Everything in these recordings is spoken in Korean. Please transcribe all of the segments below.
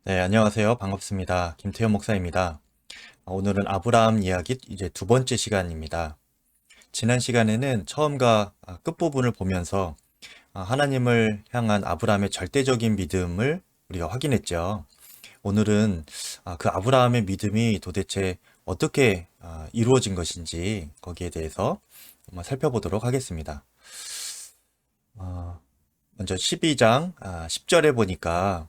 네, 안녕하세요. 반갑습니다. 김태현 목사입니다. 오늘은 아브라함 이야기 이제 두 번째 시간입니다. 지난 시간에는 처음과 끝부분을 보면서 하나님을 향한 아브라함의 절대적인 믿음을 우리가 확인했죠. 오늘은 그 아브라함의 믿음이 도대체 어떻게 이루어진 것인지 거기에 대해서 한번 살펴보도록 하겠습니다. 어, 먼저 12장 10절에 보니까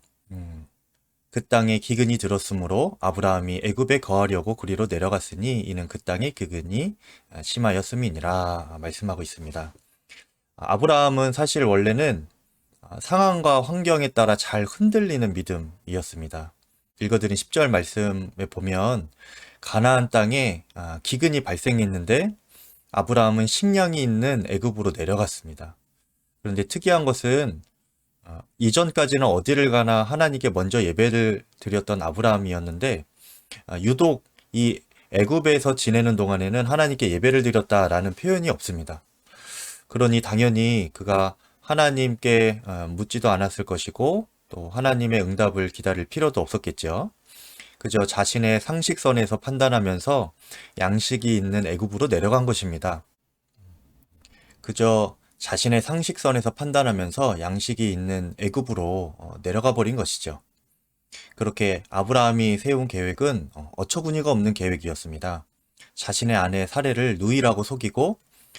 그 땅에 기근이 들었으므로 아브라함이 애굽에 거하려고 그리로 내려갔으니 이는 그 땅에 기근이 심하였음이니라 말씀하고 있습니다. 아브라함은 사실 원래는 상황과 환경에 따라 잘 흔들리는 믿음이었습니다. 읽어드린 10절 말씀에 보면 가나안 땅에 기근이 발생했는데 아브라함은 식량이 있는 애굽으로 내려갔습니다. 그런데 특이한 것은 이전까지는 어디를 가나 하나님께 먼저 예배를 드렸던 아브라함이었는데 유독 이 애굽에서 지내는 동안에는 하나님께 예배를 드렸다라는 표현이 없습니다. 그러니 당연히 그가 하나님께 묻지도 않았을 것이고 또 하나님의 응답을 기다릴 필요도 없었겠죠. 그저 자신의 상식선에서 판단하면서 양식이 있는 애굽으로 내려간 것입니다. 그저 자신의 상식선에서 판단하면서 양식이 있는 애굽으로 내려가 버린 것이죠. 그렇게 아브라함이 세운 계획은 어처구니가 없는 계획이었습니다. 자신의 아내 사례를 누이라고 속이고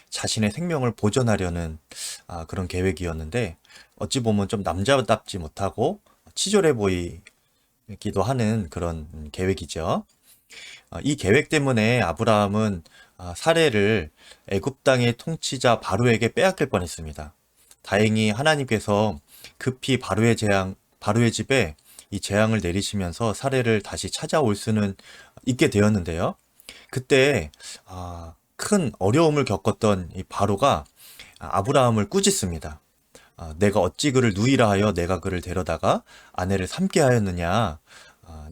자신의 생명을 보존하려는 그런 계획이었는데 어찌 보면 좀 남자답지 못하고 치졸해 보이기도 하는 그런 계획이죠. 이 계획 때문에 아브라함은 사례를 애굽 땅의 통치자 바로에게 빼앗길 뻔했습니다. 다행히 하나님께서 급히 바로의 집에 이 재앙을 내리시면서 사례를 다시 찾아올 수는 있게 되었는데요. 그때 큰 어려움을 겪었던 이 바로가 아브라함을 꾸짖습니다. 내가 어찌 그를 누이라 하여 내가 그를 데려다가 아내를 삼게 하였느냐.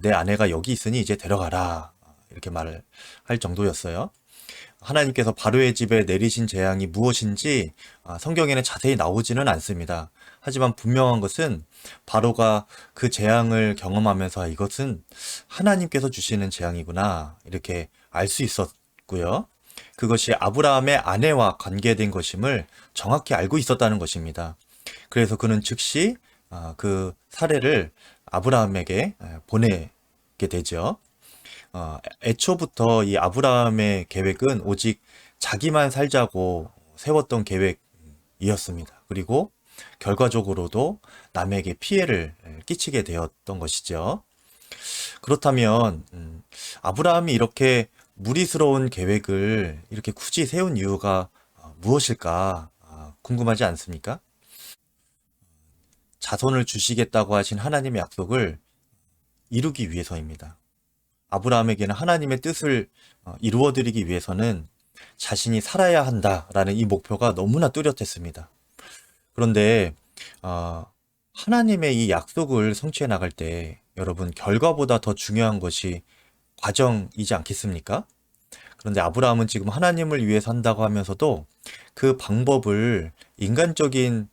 내 아내가 여기 있으니 이제 데려가라. 이렇게 말을 할 정도였어요. 하나님께서 바로의 집에 내리신 재앙이 무엇인지 성경에는 자세히 나오지는 않습니다. 하지만 분명한 것은 바로가 그 재앙을 경험하면서 이것은 하나님께서 주시는 재앙이구나 이렇게 알 수 있었고요. 그것이 아브라함의 아내와 관계된 것임을 정확히 알고 있었다는 것입니다. 그래서 그는 즉시 그 사례를 아브라함에게 보내게 되죠. 애초부터 이 아브라함의 계획은 오직 자기만 살자고 세웠던 계획이었습니다. 그리고 결과적으로도 남에게 피해를 끼치게 되었던 것이죠. 그렇다면 아브라함이 이렇게 무리스러운 계획을 이렇게 굳이 세운 이유가 무엇일까 궁금하지 않습니까? 자손을 주시겠다고 하신 하나님의 약속을 이루기 위해서입니다. 아브라함에게는 하나님의 뜻을 이루어드리기 위해서는 자신이 살아야 한다라는 이 목표가 너무나 뚜렷했습니다. 그런데 하나님의 이 약속을 성취해 나갈 때 여러분 결과보다 더 중요한 것이 과정이지 않겠습니까? 그런데 아브라함은 지금 하나님을 위해서 한다고 하면서도 그 방법을 인간적인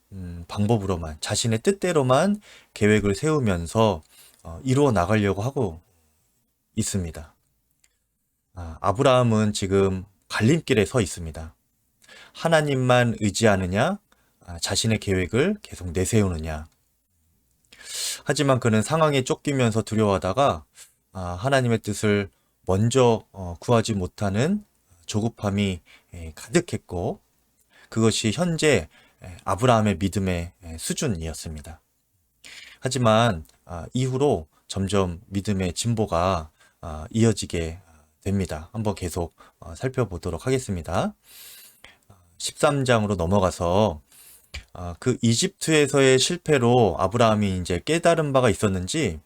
방법으로만 자신의 뜻대로만 계획을 세우면서 이루어 나가려고 하고 있습니다. 아브라함은 지금 갈림길에 서 있습니다. 하나님만 의지하느냐, 자신의 계획을 계속 내세우느냐. 하지만 그는 상황에 쫓기면서 두려워하다가 하나님의 뜻을 먼저 구하지 못하는 조급함이 가득했고 그것이 현재 아브라함의 믿음의 수준이었습니다. 하지만 이후로 점점 믿음의 진보가 이어지게 됩니다. 한번 계속 살펴보도록 하겠습니다. 13장으로 넘어가서 그 이집트에서의 실패로 아브라함이 이제 깨달은 바가 있었는지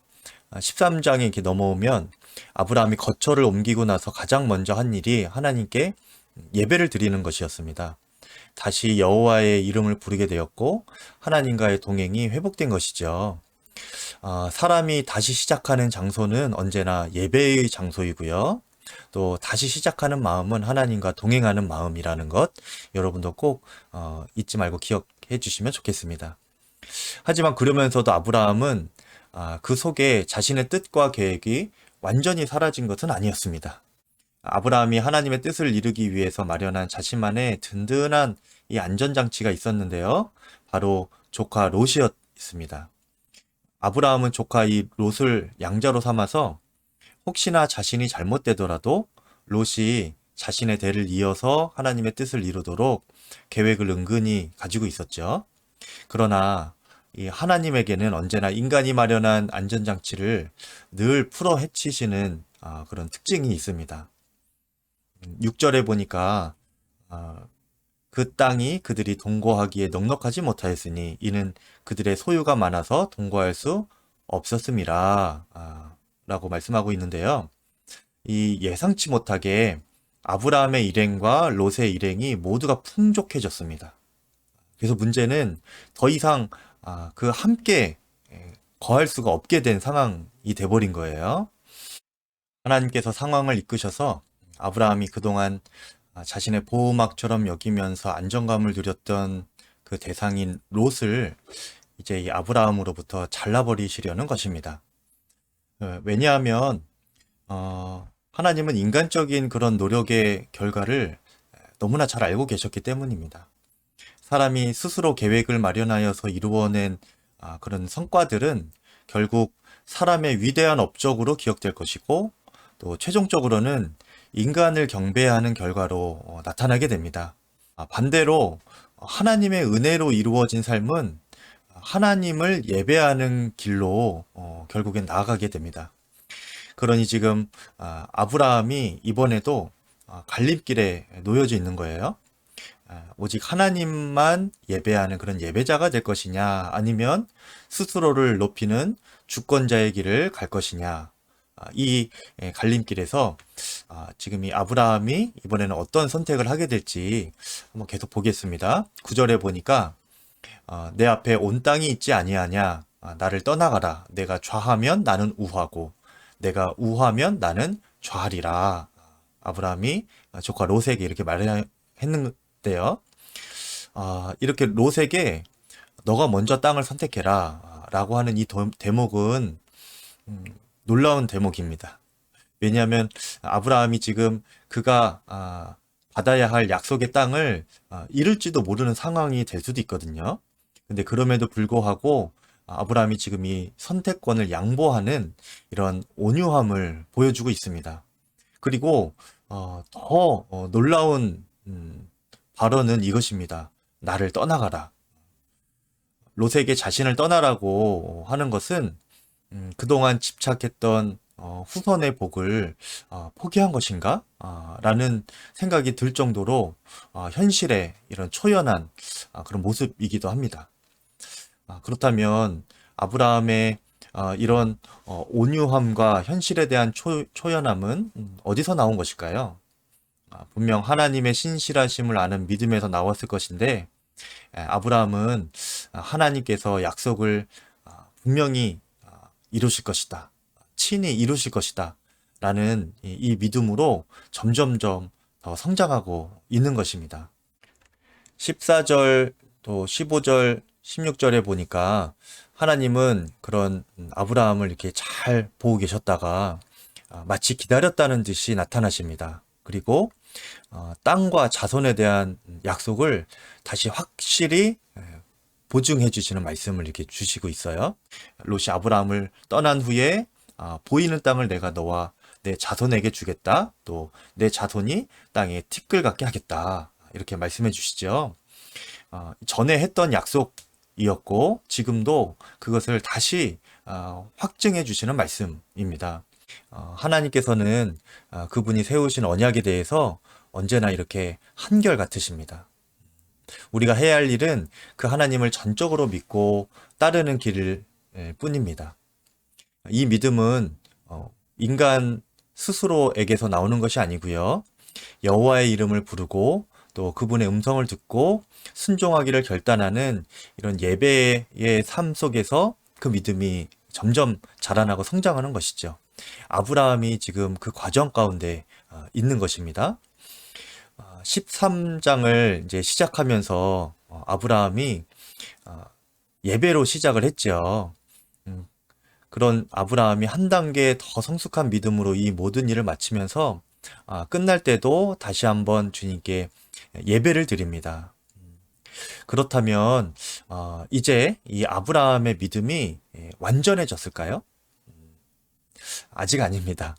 13장에 이렇게 넘어오면 아브라함이 거처를 옮기고 나서 가장 먼저 한 일이 하나님께 예배를 드리는 것이었습니다. 다시 여호와의 이름을 부르게 되었고 하나님과의 동행이 회복된 것이죠. 사람이 다시 시작하는 장소는 언제나 예배의 장소이고요. 또 다시 시작하는 마음은 하나님과 동행하는 마음이라는 것 여러분도 꼭 잊지 말고 기억해 주시면 좋겠습니다. 하지만 그러면서도 아브라함은 그 속에 자신의 뜻과 계획이 완전히 사라진 것은 아니었습니다. 아브라함이 하나님의 뜻을 이루기 위해서 마련한 자신만의 든든한 이 안전장치가 있었는데요. 바로 조카 롯이었습니다. 아브라함은 조카 이 롯을 양자로 삼아서 혹시나 자신이 잘못되더라도 롯이 자신의 대를 이어서 하나님의 뜻을 이루도록 계획을 은근히 가지고 있었죠. 그러나 이 하나님에게는 언제나 인간이 마련한 안전장치를 늘 풀어 헤치시는 그런 특징이 있습니다. 6절에 보니까 그 땅이 그들이 동거하기에 넉넉하지 못하였으니 이는 그들의 소유가 많아서 동거할 수 없었음이라 라고 말씀하고 있는데요. 이 예상치 못하게 아브라함의 일행과 롯의 일행이 모두가 풍족해졌습니다. 그래서 문제는 더 이상 그 함께 거할 수가 없게 된 상황이 돼버린 거예요. 하나님께서 상황을 이끄셔서 아브라함이 그동안 자신의 보호막처럼 여기면서 안정감을 누렸던 그 대상인 롯을 이제 이 아브라함으로부터 잘라버리시려는 것입니다. 왜냐하면 하나님은 인간적인 그런 노력의 결과를 너무나 잘 알고 계셨기 때문입니다. 사람이 스스로 계획을 마련하여서 이루어낸 그런 성과들은 결국 사람의 위대한 업적으로 기억될 것이고 또 최종적으로는 인간을 경배하는 결과로 나타나게 됩니다. 반대로 하나님의 은혜로 이루어진 삶은 하나님을 예배하는 길로 결국엔 나아가게 됩니다. 그러니 지금 아브라함이 이번에도 갈림길에 놓여져 있는 거예요. 오직 하나님만 예배하는 그런 예배자가 될 것이냐, 아니면 스스로를 높이는 주권자의 길을 갈 것이냐. 이 갈림길에서 지금 이 아브라함이 이번에는 어떤 선택을 하게 될지 한번 계속 보겠습니다. 9절에 보니까 내 앞에 온 땅이 있지 아니하냐, 나를 떠나가라. 내가 좌하면 나는 우하고 내가 우하면 나는 좌하리라. 아브라함이 조카 롯에게 이렇게 말했는데요. 이렇게 롯에게 너가 먼저 땅을 선택해라 라고 하는 이 대목은 놀라운 대목입니다. 왜냐하면 아브라함이 지금 그가 받아야 할 약속의 땅을 잃을지도 모르는 상황이 될 수도 있거든요. 근데 그럼에도 불구하고 아브라함이 지금 이 선택권을 양보하는 이런 온유함을 보여주고 있습니다. 그리고 더 놀라운 발언은 이것입니다. 나를 떠나가라. 롯에게 자신을 떠나라고 하는 것은 그동안 집착했던 후손의 복을 포기한 것인가? 라는 생각이 들 정도로 현실의 이런 초연한 그런 모습이기도 합니다. 그렇다면 아브라함의 이런 온유함과 현실에 대한 초연함은 어디서 나온 것일까요? 분명 하나님의 신실하심을 아는 믿음에서 나왔을 것인데 아브라함은 하나님께서 약속을 분명히 이루실 것이다. 친히 이루실 것이다. 라는 이 믿음으로 점점점 더 성장하고 있는 것입니다. 14절 또 15절 16절에 보니까 하나님은 그런 아브라함을 이렇게 잘 보고 계셨다가 마치 기다렸다는 듯이 나타나십니다. 그리고 땅과 자손에 대한 약속을 다시 확실히 보증해 주시는 말씀을 이렇게 주시고 있어요. 롯이 아브라함을 떠난 후에 보이는 땅을 내가 너와 내 자손에게 주겠다. 또 내 자손이 땅에 티끌 같게 하겠다. 이렇게 말씀해 주시죠. 전에 했던 약속이었고 지금도 그것을 다시 확증해 주시는 말씀입니다. 하나님께서는 그분이 세우신 언약에 대해서 언제나 이렇게 한결같으십니다. 우리가 해야 할 일은 그 하나님을 전적으로 믿고 따르는 길일 뿐입니다. 이 믿음은 인간 스스로에게서 나오는 것이 아니고요. 여호와의 이름을 부르고 또 그분의 음성을 듣고 순종하기를 결단하는 이런 예배의 삶 속에서 그 믿음이 점점 자라나고 성장하는 것이죠. 아브라함이 지금 그 과정 가운데 있는 것입니다. 13장을 이제 시작하면서 아브라함이 예배로 시작을 했죠. 그런 아브라함이 한 단계 더 성숙한 믿음으로 이 모든 일을 마치면서 끝날 때도 다시 한번 주님께 예배를 드립니다. 그렇다면 이제 이 아브라함의 믿음이 완전해졌을까요? 아직 아닙니다.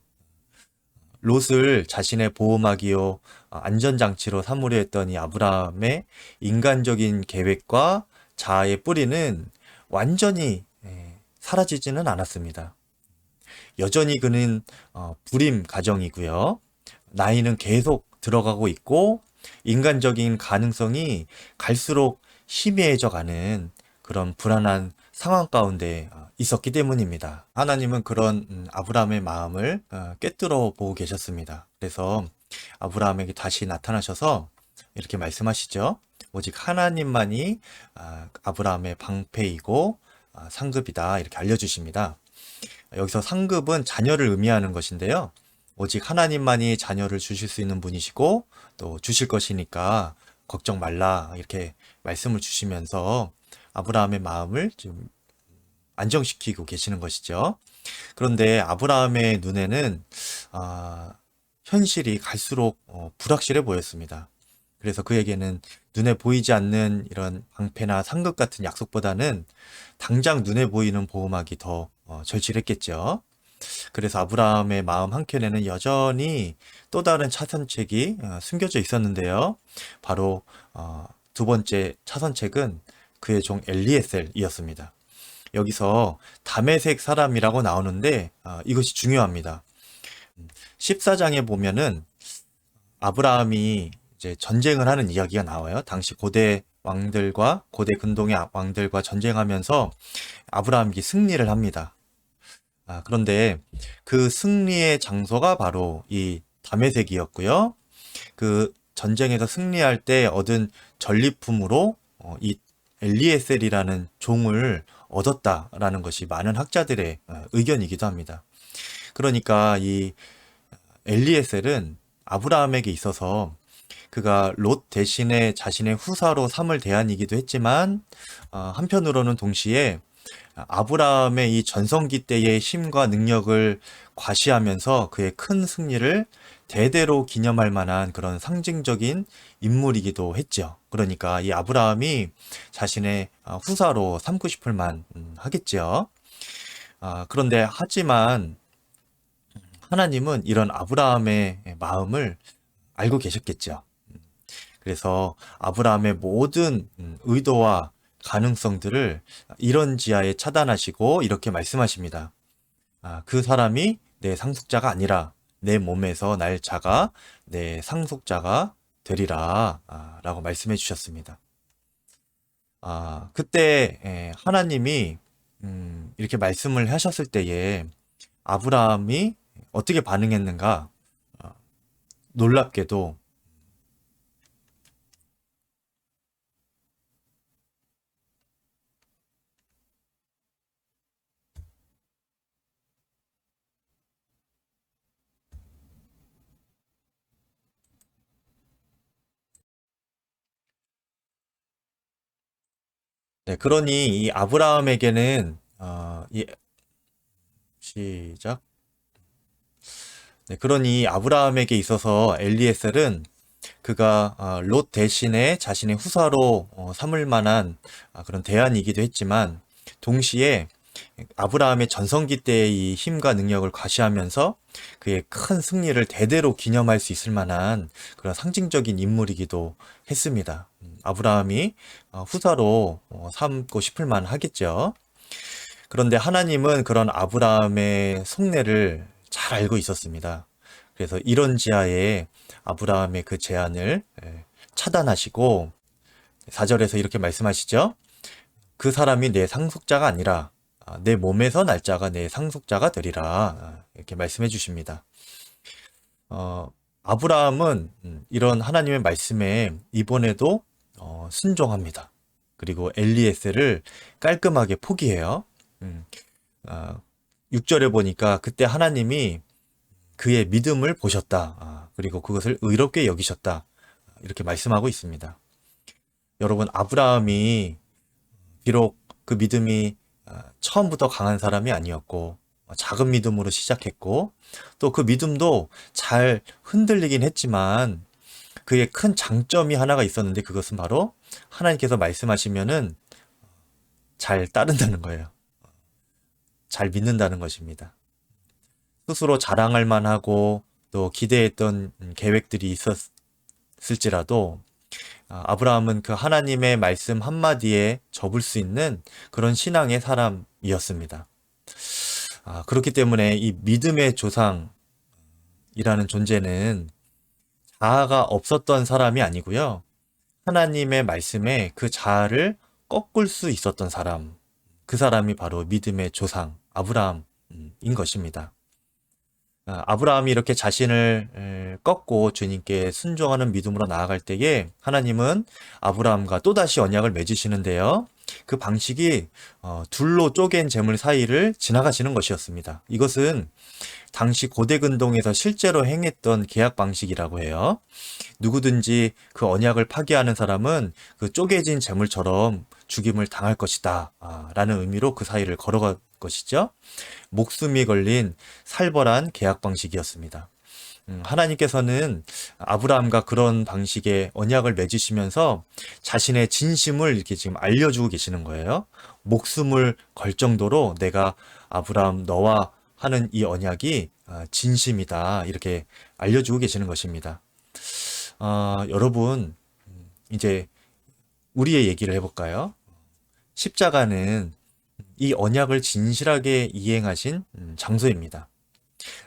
롯을 자신의 보호막이요 안전장치로 삼으려 했던 이 아브라함의 인간적인 계획과 자아의 뿌리는 완전히 사라지지는 않았습니다. 여전히 그는 불임 가정이고요. 나이는 계속 들어가고 있고 인간적인 가능성이 갈수록 희미해져 가는 그런 불안한 상황 가운데 있었기 때문입니다. 하나님은 그런 아브라함의 마음을 꿰뚫어 보고 계셨습니다. 그래서 아브라함에게 다시 나타나셔서 이렇게 말씀하시죠. 오직 하나님만이 아브라함의 방패이고 상급이다 이렇게 알려주십니다. 여기서 상급은 자녀를 의미하는 것인데요. 오직 하나님만이 자녀를 주실 수 있는 분이시고 또 주실 것이니까 걱정 말라 이렇게 말씀을 주시면서 아브라함의 마음을 좀 안정시키고 계시는 것이죠. 그런데 아브라함의 눈에는 현실이 갈수록 불확실해 보였습니다. 그래서 그에게는 눈에 보이지 않는 이런 방패나 상급 같은 약속보다는 당장 눈에 보이는 보호막이 더 절실했겠죠. 그래서 아브라함의 마음 한켠에는 여전히 또 다른 차선책이 숨겨져 있었는데요. 바로 두 번째 차선책은 그의 종 엘리에셀이었습니다. 여기서 다메섹 사람이라고 나오는데 이것이 중요합니다. 14장에 보면은 아브라함이 이제 전쟁을 하는 이야기가 나와요. 당시 고대 왕들과 고대 근동의 왕들과 전쟁하면서 아브라함이 승리를 합니다. 그런데 그 승리의 장소가 바로 이 다메섹이었고요. 그 전쟁에서 승리할 때 얻은 전리품으로 이 엘리에셀이라는 종을 얻었다라는 것이 많은 학자들의 의견이기도 합니다. 그러니까 이 엘리에셀은 아브라함에게 있어서 그가 롯 대신에 자신의 후사로 삼을 대안이기도 했지만 한편으로는 동시에 아브라함의 이 전성기 때의 힘과 능력을 과시하면서 그의 큰 승리를 대대로 기념할 만한 그런 상징적인 인물이기도 했죠. 그러니까 이 아브라함이 자신의 후사로 삼고 싶을 만 하겠죠. 그런데 하지만 하나님은 이런 아브라함의 마음을 알고 계셨겠죠. 그래서 아브라함의 모든 의도와 가능성들을 이런 지하에 차단하시고 이렇게 말씀하십니다. 그 사람이 내 상속자가 아니라 내 몸에서 날 자가 내 상속자가 되리라 라고 말씀해 주셨습니다. 그때 하나님이 이렇게 말씀을 하셨을 때에 아브라함이 어떻게 반응했는가? 놀랍게도 네, 그러니 이 아브라함에게는 시작. 네, 그러니 아브라함에게 있어서 엘리에셀은 그가 롯 대신에 자신의 후사로 삼을 만한 그런 대안이기도 했지만 동시에 아브라함의 전성기 때의 이 힘과 능력을 과시하면서 그의 큰 승리를 대대로 기념할 수 있을 만한 그런 상징적인 인물이기도 했습니다. 아브라함이 후사로 삼고 싶을 만 하겠죠. 그런데 하나님은 그런 아브라함의 속내를 잘 알고 있었습니다. 그래서 이런 지하에 아브라함의 그 제안을 차단하시고 4절에서 이렇게 말씀하시죠. 그 사람이 내 상속자가 아니라 내 몸에서 날짜가 내 상속자가 되리라 이렇게 말씀해 주십니다. 아브라함은 이런 하나님의 말씀에 이번에도 순종합니다. 그리고 엘리에셀을 깔끔하게 포기해요. 6절에 보니까 그때 하나님이 그의 믿음을 보셨다. 그리고 그것을 의롭게 여기셨다. 이렇게 말씀하고 있습니다. 여러분, 아브라함이 비록 그 믿음이 처음부터 강한 사람이 아니었고 작은 믿음으로 시작했고 또 그 믿음도 잘 흔들리긴 했지만 그의 큰 장점이 하나가 있었는데 그것은 바로 하나님께서 말씀하시면은 잘 따른다는 거예요. 잘 믿는다는 것입니다. 스스로 자랑할 만하고 또 기대했던 계획들이 있었을지라도 아브라함은 그 하나님의 말씀 한마디에 접을 수 있는 그런 신앙의 사람이었습니다. 그렇기 때문에 이 믿음의 조상이라는 존재는 자아가 없었던 사람이 아니고요. 하나님의 말씀에 그 자아를 꺾을 수 있었던 사람, 그 사람이 바로 믿음의 조상, 아브라함인 것입니다. 아브라함이 이렇게 자신을 꺾고 주님께 순종하는 믿음으로 나아갈 때에 하나님은 아브라함과 또다시 언약을 맺으시는데요. 그 방식이 둘로 쪼갠 재물 사이를 지나가시는 것이었습니다. 이것은 당시 고대 근동에서 실제로 행했던 계약 방식이라고 해요. 누구든지 그 언약을 파기하는 사람은 그 쪼개진 재물처럼 죽임을 당할 것이다 라는 의미로 그 사이를 걸어갈 것이죠. 목숨이 걸린 살벌한 계약 방식이었습니다. 하나님께서는 아브라함과 그런 방식의 언약을 맺으시면서 자신의 진심을 이렇게 지금 알려주고 계시는 거예요. 목숨을 걸 정도로 내가 아브라함 너와 하는 이 언약이 진심이다 이렇게 알려주고 계시는 것입니다. 여러분 이제 우리의 얘기를 해볼까요? 십자가는 이 언약을 진실하게 이행하신 장소입니다.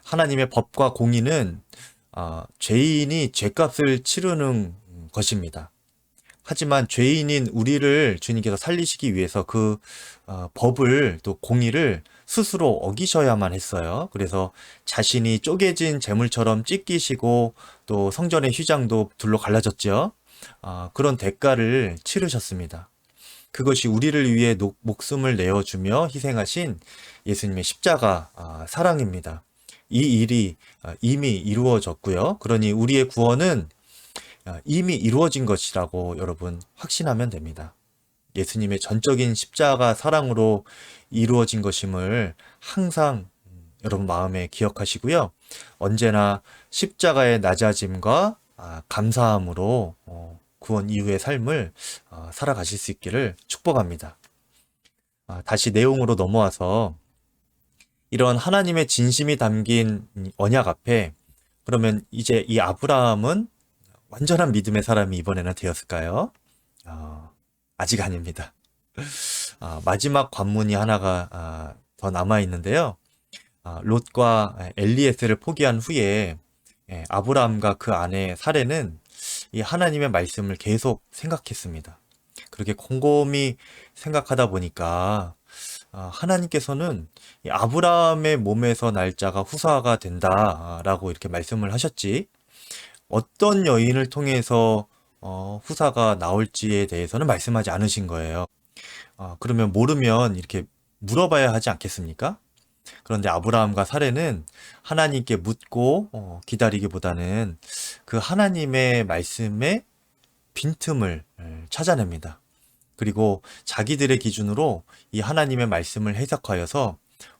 하나님의 법과 공의는 죄인이 죄값을 치르는 것입니다. 하지만 죄인인 우리를 주님께서 살리시기 위해서 그 법을 또 공의를 스스로 어기셔야만 했어요. 그래서 자신이 쪼개진 재물처럼 찢기시고 또 성전의 휘장도 둘로 갈라졌죠. 그런 대가를 치르셨습니다. 그것이 우리를 위해 목숨을 내어주며 희생하신 예수님의 십자가 사랑입니다. 이 일이 이미 이루어졌고요. 그러니 우리의 구원은 이미 이루어진 것이라고 여러분 확신하면 됩니다. 예수님의 전적인 십자가 사랑으로 이루어진 것임을 항상 여러분 마음에 기억하시고요. 언제나 십자가의 낮아짐과 감사함으로 구원 이후의 삶을 살아가실 수 있기를 축복합니다. 다시 내용으로 넘어와서 이런 하나님의 진심이 담긴 언약 앞에 그러면 이제 이 아브라함은 완전한 믿음의 사람이 이번에는 되었을까요? 아직 아닙니다. 마지막 관문이 하나가 더 남아 있는데요. 롯과 엘리에셀을 포기한 후에 아브라함과 그 아내 사레는 이 하나님의 말씀을 계속 생각했습니다. 그렇게 곰곰이 생각하다 보니까 하나님께서는 이 아브라함의 몸에서 날 자가 후사가 된다라고 이렇게 말씀을 하셨지 어떤 여인을 통해서 후사가 나올지에 대해서는 말씀하지 않으신 거예요. 그러면 모르면 이렇게 물어봐야 하지 않겠습니까? 그런데 아브라함과 사레는 하나님께 묻고 기다리기보다는 그 하나님의 말씀에 빈틈을 찾아냅니다. 그리고 자기들의 기준으로 이 하나님의 말씀을 해석하여서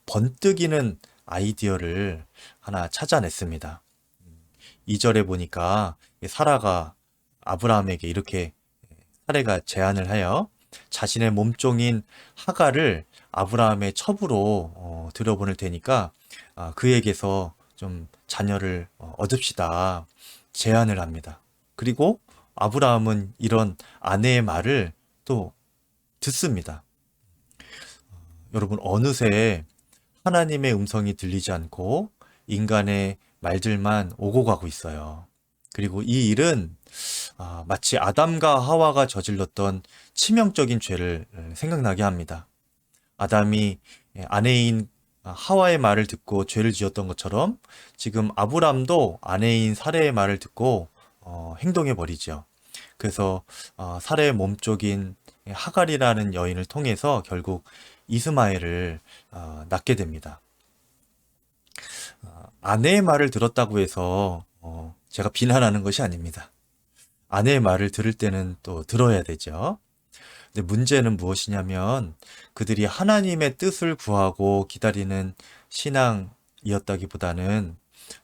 번뜩이는 아이디어를 하나 찾아냈습니다. 2절에 보니까 사라가 아브라함에게 이렇게 사레가 제안을 하여 자신의 몸종인 하갈을 아브라함의 첩으로 들여보낼 테니까 그에게서 좀 자녀를 얻읍시다 제안을 합니다. 그리고 아브라함은 이런 아내의 말을 또 듣습니다. 여러분 어느새 하나님의 음성이 들리지 않고 인간의 말들만 오고 가고 있어요. 그리고 이 일은 마치 아담과 하와가 저질렀던 치명적인 죄를 생각나게 합니다. 아담이 아내인 하와의 말을 듣고 죄를 지었던 것처럼 지금 아브람도 아내인 사레의 말을 듣고 행동해 버리죠. 그래서 사레의 몸쪽인 하갈이라는 여인을 통해서 결국 이스마엘을 낳게 됩니다. 아내의 말을 들었다고 해서 제가 비난하는 것이 아닙니다. 아내의 말을 들을 때는 또 들어야 되죠. 근데 문제는 무엇이냐면 그들이 하나님의 뜻을 구하고 기다리는 신앙이었다기보다는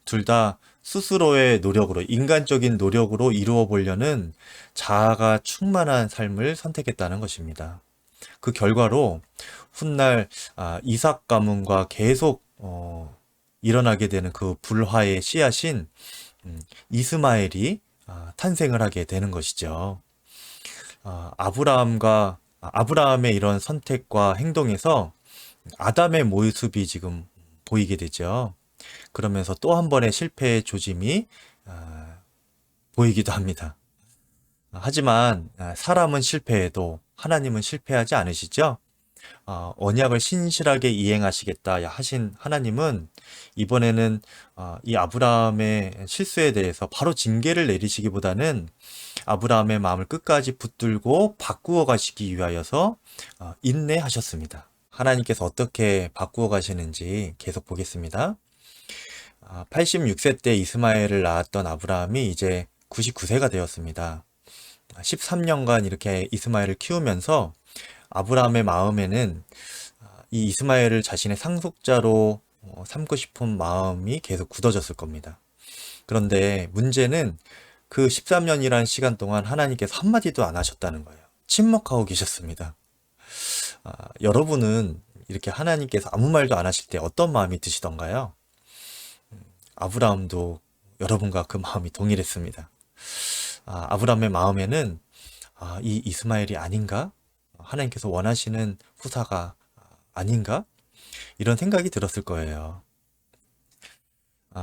둘 다 스스로의 노력으로, 인간적인 노력으로 이루어 보려는 자아가 충만한 삶을 선택했다는 것입니다. 그 결과로 훗날 이삭 가문과 계속 일어나게 되는 그 불화의 씨앗인 이스마엘이 탄생을 하게 되는 것이죠. 아브라함의 이런 선택과 행동에서 아담의 모습이 지금 보이게 되죠. 그러면서 또 한 번의 실패의 조짐이 보이기도 합니다. 하지만 사람은 실패해도 하나님은 실패하지 않으시죠? 언약을 신실하게 이행하시겠다 하신 하나님은 이번에는 이 아브라함의 실수에 대해서 바로 징계를 내리시기보다는 아브라함의 마음을 끝까지 붙들고 바꾸어 가시기 위하여서 인내하셨습니다. 하나님께서 어떻게 바꾸어 가시는지 계속 보겠습니다. 86세 때 이스마엘을 낳았던 아브라함이 이제 99세가 되었습니다. 13년간 이렇게 이스마엘을 키우면서 아브라함의 마음에는 이 이스마엘을 자신의 상속자로 삼고 싶은 마음이 계속 굳어졌을 겁니다. 그런데 문제는 그 13년이라는 시간 동안 하나님께서 한마디도 안 하셨다는 거예요. 침묵하고 계셨습니다. 여러분은 이렇게 하나님께서 아무 말도 안 하실 때 어떤 마음이 드시던가요? 아브라함도 여러분과 그 마음이 동일했습니다. 아브라함의 마음에는 이 이스마엘이 아닌가? 하나님께서 원하시는 후사가 아닌가? 이런 생각이 들었을 거예요.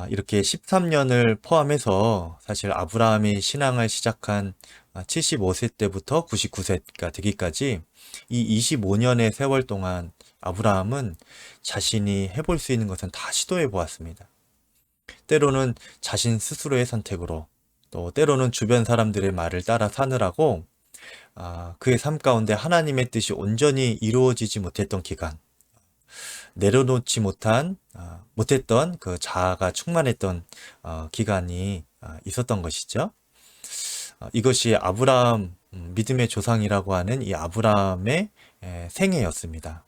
이렇게 13년을 포함해서 사실 아브라함이 신앙을 시작한 75세 때부터 99세가 되기까지 이 25년의 세월 동안 아브라함은 자신이 해볼 수 있는 것은 다 시도해 보았습니다. 때로는 자신 스스로의 선택으로, 또 때로는 주변 사람들의 말을 따라 사느라고 그의 삶 가운데 하나님의 뜻이 온전히 이루어지지 못했던 기간, 내려놓지 못했던 그 자아가 충만했던 기간이 있었던 것이죠. 이것이 아브라함, 믿음의 조상이라고 하는 이 아브라함의 생애였습니다.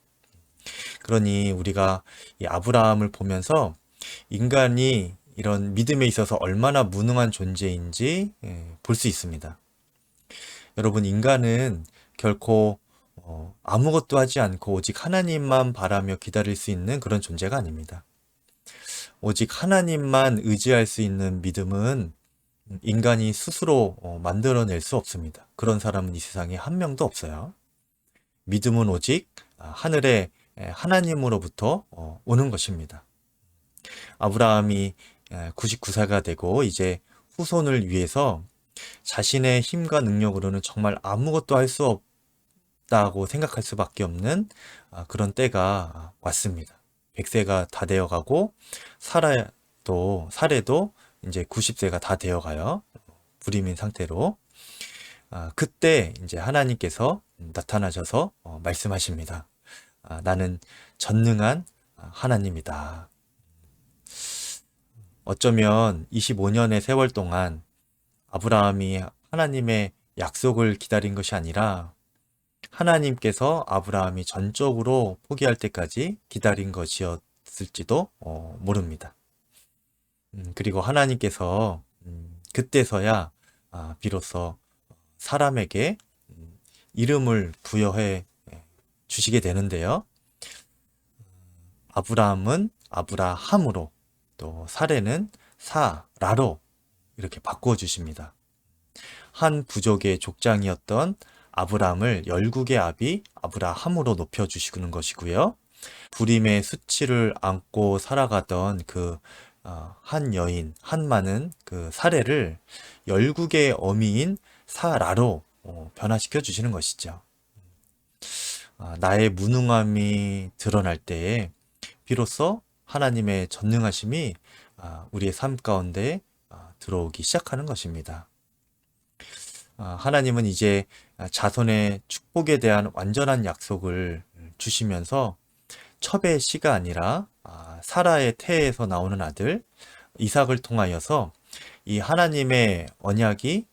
그러니 우리가 이 아브라함을 보면서 인간이 이런 믿음에 있어서 얼마나 무능한 존재인지 볼 수 있습니다. 여러분, 인간은 결코 아무것도 하지 않고 오직 하나님만 바라며 기다릴 수 있는 그런 존재가 아닙니다. 오직 하나님만 의지할 수 있는 믿음은 인간이 스스로 만들어낼 수 없습니다. 그런 사람은 이 세상에 한 명도 없어요. 믿음은 오직 하늘의 하나님으로부터 오는 것입니다. 아브라함이 99세가 되고 이제 후손을 위해서 자신의 힘과 능력으로는 정말 아무것도 할 수 없다고 생각할 수밖에 없는 그런 때가 왔습니다. 100세가 다 되어가고 사례도 이제 90세가 다 되어가요. 불임인 상태로. 그때 이제 하나님께서 나타나셔서 말씀하십니다. 나는 전능한 하나님이다. 어쩌면 25년의 세월 동안 아브라함이 하나님의 약속을 기다린 것이 아니라 하나님께서 아브라함이 전적으로 포기할 때까지 기다린 것이었을지도 모릅니다. 그리고 하나님께서 그때서야 비로소 사람에게 이름을 부여해 주시게 되는데요. 아브라함은 아브라함으로, 또 사레는 사라로 이렇게 바꾸어 주십니다. 한 부족의 족장이었던 아브라함을 열국의 아비 아브라함으로 높여 주시는 것이고요. 불임의 수치를 안고 살아가던 그 한 여인, 한마는 그 사례를 열국의 어미인 사라로 변화시켜 주시는 것이죠. 나의 무능함이 드러날 때에 비로소 하나님의 전능하심이 우리의 삶 가운데 들어오기 시작하는 것입니다. 하나님은 이제 자손의 축복에 대한 완전한 약속을 주시면서 첩의 씨가 아니라 사라의 태에서 나오는 아들 이삭을 통하여서 이 하나님의 언약이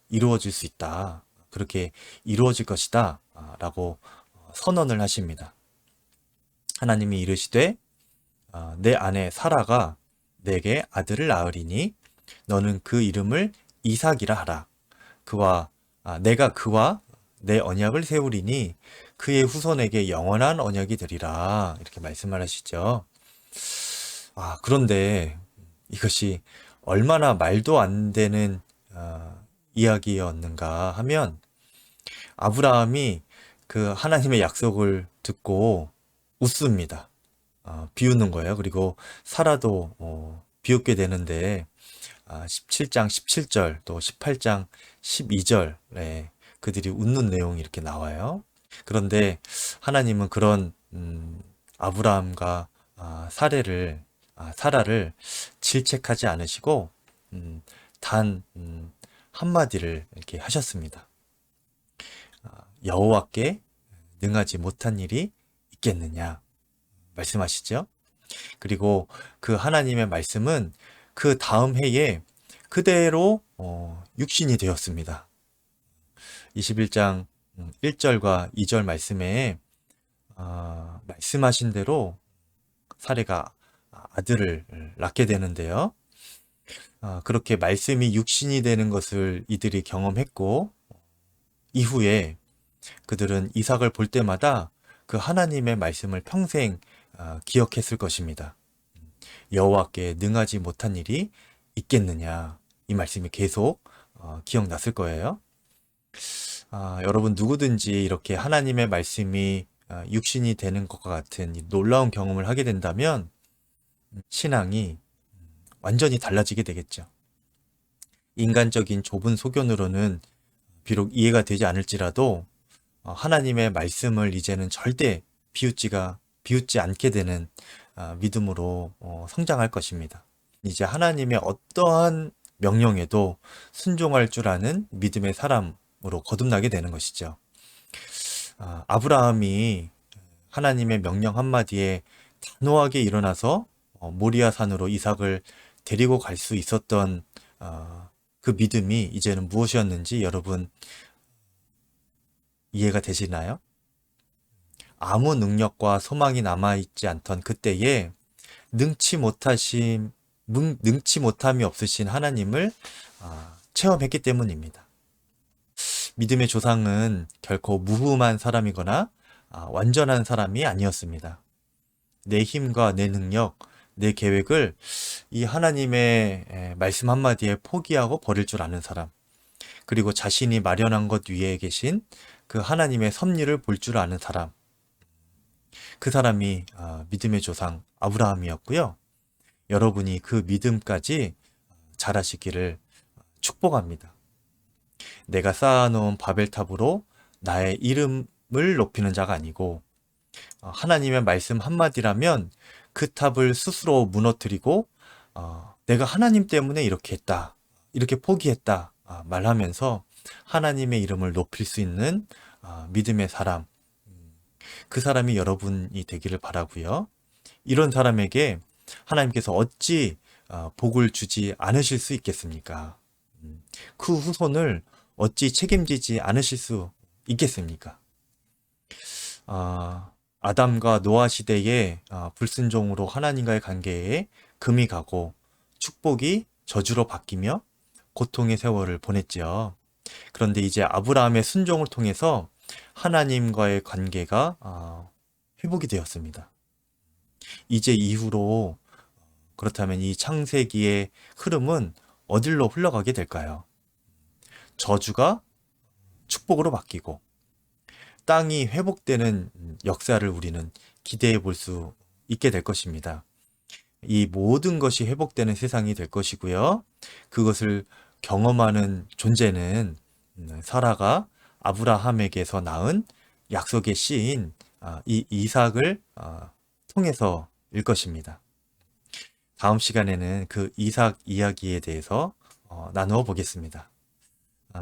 이루어질 수 있다. 그렇게 이루어질 것이다 라고 선언을 하십니다. 하나님이 이르시되 내 아내 사라가 내게 아들을 낳으리니 너는 그 이름을 이삭이라 하라. 내가 그와 내 언약을 세우리니 그의 후손에게 영원한 언약이 되리라. 이렇게 말씀을 하시죠. 그런데 이것이 얼마나 말도 안 되는 이야기였는가 하면, 아브라함이 그 하나님의 약속을 듣고 웃습니다. 비웃는 거예요. 그리고 사라도 비웃게 되는데 17장 17절 또 18장 12절에 그들이 웃는 내용이 이렇게 나와요. 그런데 하나님은 그런 아브라함과 사라를 질책하지 않으시고 단 한마디를 이렇게 하셨습니다. 여호와께 능하지 못한 일이 있겠느냐 말씀하시죠. 그리고 그 하나님의 말씀은 그 다음 해에 그대로 육신이 되었습니다. 21장 1절과 2절 말씀에 말씀하신 대로 사라가 아들을 낳게 되는데요. 그렇게 말씀이 육신이 되는 것을 이들이 경험했고, 이후에 그들은 이삭을 볼 때마다 그 하나님의 말씀을 평생 기억했을 것입니다. 여호와께 능하지 못한 일이 있겠느냐, 이 말씀이 계속 기억났을 거예요. 여러분 누구든지 이렇게 하나님의 말씀이 육신이 되는 것과 같은 이 놀라운 경험을 하게 된다면 신앙이 완전히 달라지게 되겠죠. 인간적인 좁은 소견으로는 비록 이해가 되지 않을지라도 하나님의 말씀을 이제는 절대 비웃지 않게 되는 믿음으로 성장할 것입니다. 이제 하나님의 어떠한 명령에도 순종할 줄 아는 믿음의 사람으로 거듭나게 되는 것이죠. 아브라함이 하나님의 명령 한마디에 단호하게 일어나서 모리아 산으로 이삭을 데리고 갈 수 있었던 그 믿음이 이제는 무엇이었는지 여러분 이해가 되시나요? 아무 능력과 소망이 남아있지 않던 그때에 능치 못함이 없으신 하나님을 체험했기 때문입니다. 믿음의 조상은 결코 무흠한 사람이거나 완전한 사람이 아니었습니다. 내 힘과 내 능력, 내 계획을 이 하나님의 말씀 한마디에 포기하고 버릴 줄 아는 사람, 그리고 자신이 마련한 것 위에 계신 그 하나님의 섭리를 볼 줄 아는 사람, 그 사람이 믿음의 조상 아브라함이었고요. 여러분이 그 믿음까지 잘하시기를 축복합니다. 내가 쌓아놓은 바벨탑으로 나의 이름을 높이는 자가 아니고, 하나님의 말씀 한마디라면 그 탑을 스스로 무너뜨리고 내가 하나님 때문에 이렇게 했다, 이렇게 포기했다 말하면서 하나님의 이름을 높일 수 있는 믿음의 사람, 그 사람이 여러분이 되기를 바라고요. 이런 사람에게 하나님께서 어찌 복을 주지 않으실 수 있겠습니까? 그 후손을 어찌 책임지지 않으실 수 있겠습니까? 아담과 노아 시대에 불순종으로 하나님과의 관계에 금이 가고 축복이 저주로 바뀌며 고통의 세월을 보냈지요. 그런데 이제 아브라함의 순종을 통해서 하나님과의 관계가 회복이 되었습니다. 이제 이후로 그렇다면 이 창세기의 흐름은 어디로 흘러가게 될까요? 저주가 축복으로 바뀌고 땅이 회복되는 역사를 우리는 기대해 볼 수 있게 될 것입니다. 이 모든 것이 회복되는 세상이 될 것이고요. 그것을 경험하는 존재는 사라가 아브라함에게서 낳은 약속의 씨인 이 이삭을 통해서일 것입니다. 다음 시간에는 그 이삭 이야기에 대해서 나누어 보겠습니다.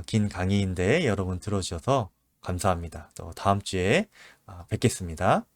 긴 강의인데 여러분 들어주셔서 감사합니다. 또 다음 주에 뵙겠습니다.